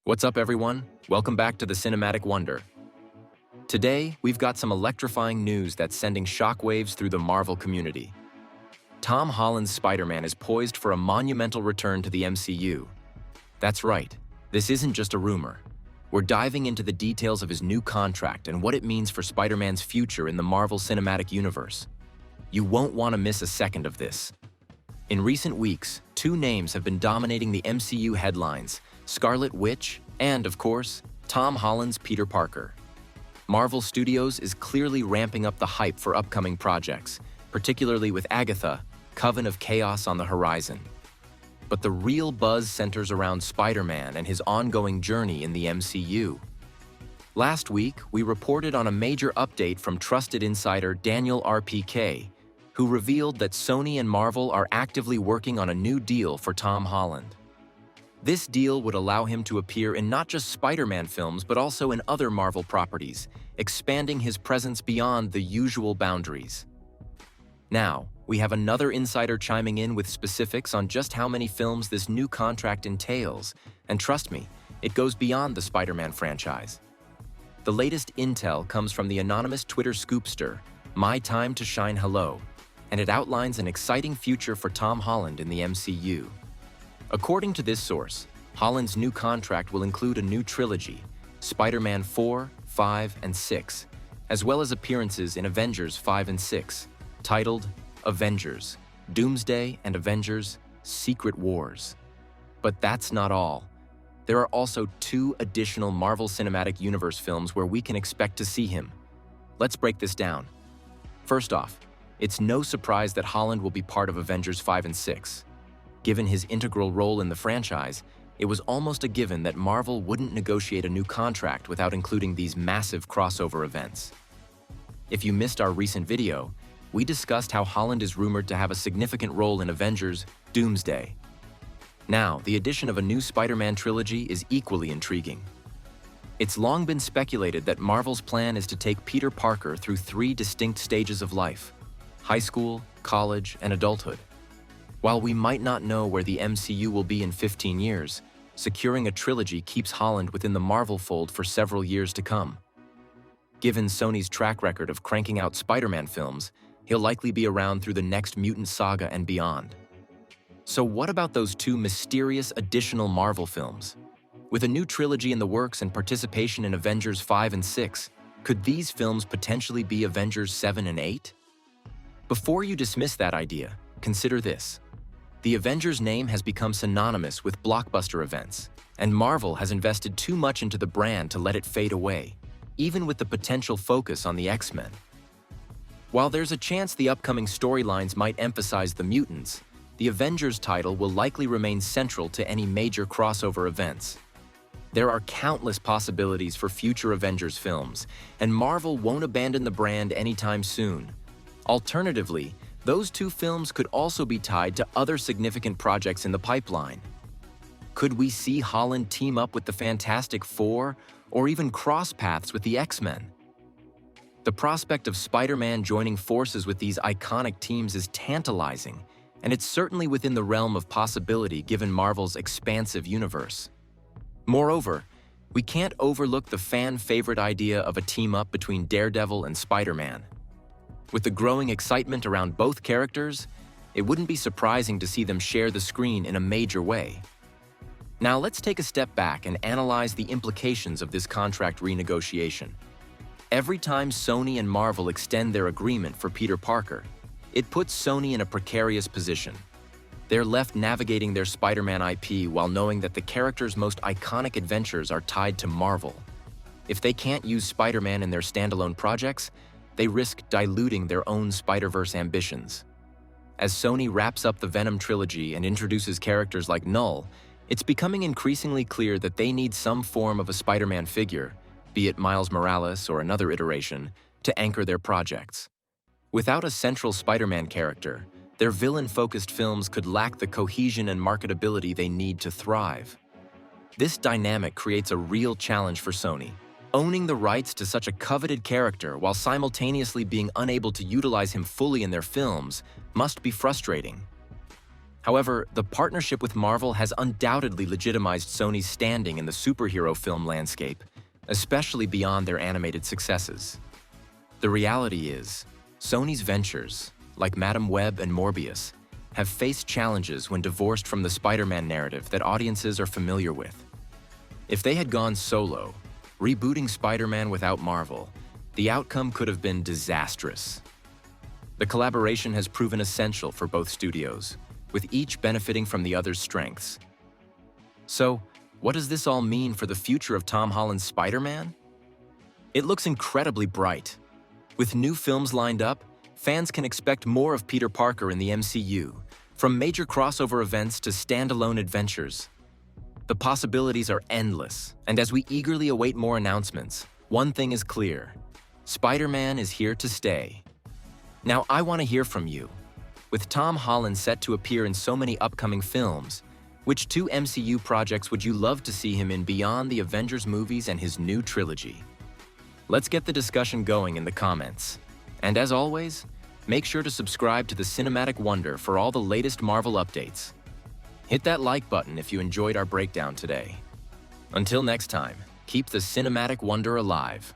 What's up, everyone? Welcome back to the Cinematic Wonder. Today, we've got some electrifying news that's sending shockwaves through the Marvel community. Tom Holland's Spider-Man is poised for a monumental return to the MCU. That's right, this isn't just a rumor. We're diving into the details of his new contract and what it means for Spider-Man's future in the Marvel Cinematic Universe. You won't want to miss a second of this. In recent weeks, two names have been dominating the MCU headlines: Scarlet Witch and, of course, Tom Holland's Peter Parker. Marvel Studios is clearly ramping up the hype for upcoming projects, particularly with Agatha, Coven of Chaos on the horizon. But the real buzz centers around Spider-Man and his ongoing journey in the MCU. Last week, we reported on a major update from trusted insider Daniel RPK, who revealed that Sony and Marvel are actively working on a new deal for Tom Holland. This deal would allow him to appear in not just Spider-Man films but also in other Marvel properties, expanding his presence beyond the usual boundaries. Now, we have another insider chiming in with specifics on just how many films this new contract entails, and trust me, it goes beyond the Spider-Man franchise. The latest intel comes from the anonymous Twitter scoopster, My Time to Shine Hello, and it outlines an exciting future for Tom Holland in the MCU. According to this source, Holland's new contract will include a new trilogy, Spider-Man 4, 5, and 6, as well as appearances in Avengers 5 and 6, titled Avengers: Doomsday and Avengers: Secret Wars. But that's not all. There are also two additional Marvel Cinematic Universe films where we can expect to see him. Let's break this down. First off, it's no surprise that Holland will be part of Avengers 5 and 6. Given his integral role in the franchise, it was almost a given that Marvel wouldn't negotiate a new contract without including these massive crossover events. If you missed our recent video, we discussed how Holland is rumored to have a significant role in Avengers: Doomsday. Now, the addition of a new Spider-Man trilogy is equally intriguing. It's long been speculated that Marvel's plan is to take Peter Parker through three distinct stages of life: high school, college, and adulthood. While we might not know where the MCU will be in 15 years, securing a trilogy keeps Holland within the Marvel fold for several years to come. Given Sony's track record of cranking out Spider-Man films, he'll likely be around through the next mutant saga and beyond. So what about those two mysterious additional Marvel films? With a new trilogy in the works and participation in Avengers 5 and 6, could these films potentially be Avengers 7 and 8? Before you dismiss that idea, consider this. The Avengers name has become synonymous with blockbuster events, and Marvel has invested too much into the brand to let it fade away, even with the potential focus on the X-Men. While there's a chance the upcoming storylines might emphasize the mutants, the Avengers title will likely remain central to any major crossover events. There are countless possibilities for future Avengers films, and Marvel won't abandon the brand anytime soon. Alternatively, those two films could also be tied to other significant projects in the pipeline. Could we see Holland team up with the Fantastic Four, or even cross paths with the X-Men? The prospect of Spider-Man joining forces with these iconic teams is tantalizing, and it's certainly within the realm of possibility given Marvel's expansive universe. Moreover, we can't overlook the fan-favorite idea of a team-up between Daredevil and Spider-Man. With the growing excitement around both characters, it wouldn't be surprising to see them share the screen in a major way. Now let's take a step back and analyze the implications of this contract renegotiation. Every time Sony and Marvel extend their agreement for Peter Parker, it puts Sony in a precarious position. They're left navigating their Spider-Man IP while knowing that the character's most iconic adventures are tied to Marvel. If they can't use Spider-Man in their standalone projects, they risk diluting their own Spider-Verse ambitions. As Sony wraps up the Venom trilogy and introduces characters like Null, it's becoming increasingly clear that they need some form of a Spider-Man figure, be it Miles Morales or another iteration, to anchor their projects. Without a central Spider-Man character, their villain-focused films could lack the cohesion and marketability they need to thrive. This dynamic creates a real challenge for Sony. Owning the rights to such a coveted character while simultaneously being unable to utilize him fully in their films must be frustrating. However, the partnership with Marvel has undoubtedly legitimized Sony's standing in the superhero film landscape, especially beyond their animated successes. The reality is, Sony's ventures, like Madame Web and Morbius, have faced challenges when divorced from the Spider-Man narrative that audiences are familiar with. If they had gone solo, rebooting Spider-Man without Marvel, the outcome could have been disastrous. The collaboration has proven essential for both studios, with each benefiting from the other's strengths. So, what does this all mean for the future of Tom Holland's Spider-Man? It looks incredibly bright. With new films lined up, fans can expect more of Peter Parker in the MCU, from major crossover events to standalone adventures. The possibilities are endless, and as we eagerly await more announcements, one thing is clear: Spider-Man is here to stay. Now, I want to hear from you. With Tom Holland set to appear in so many upcoming films, which 2 MCU projects would you love to see him in beyond the Avengers movies and his new trilogy? Let's get the discussion going in the comments. And as always, make sure to subscribe to the Cinematic Wonder for all the latest Marvel updates. Hit that like button if you enjoyed our breakdown today. Until next time, keep the Cinematic Wonder alive.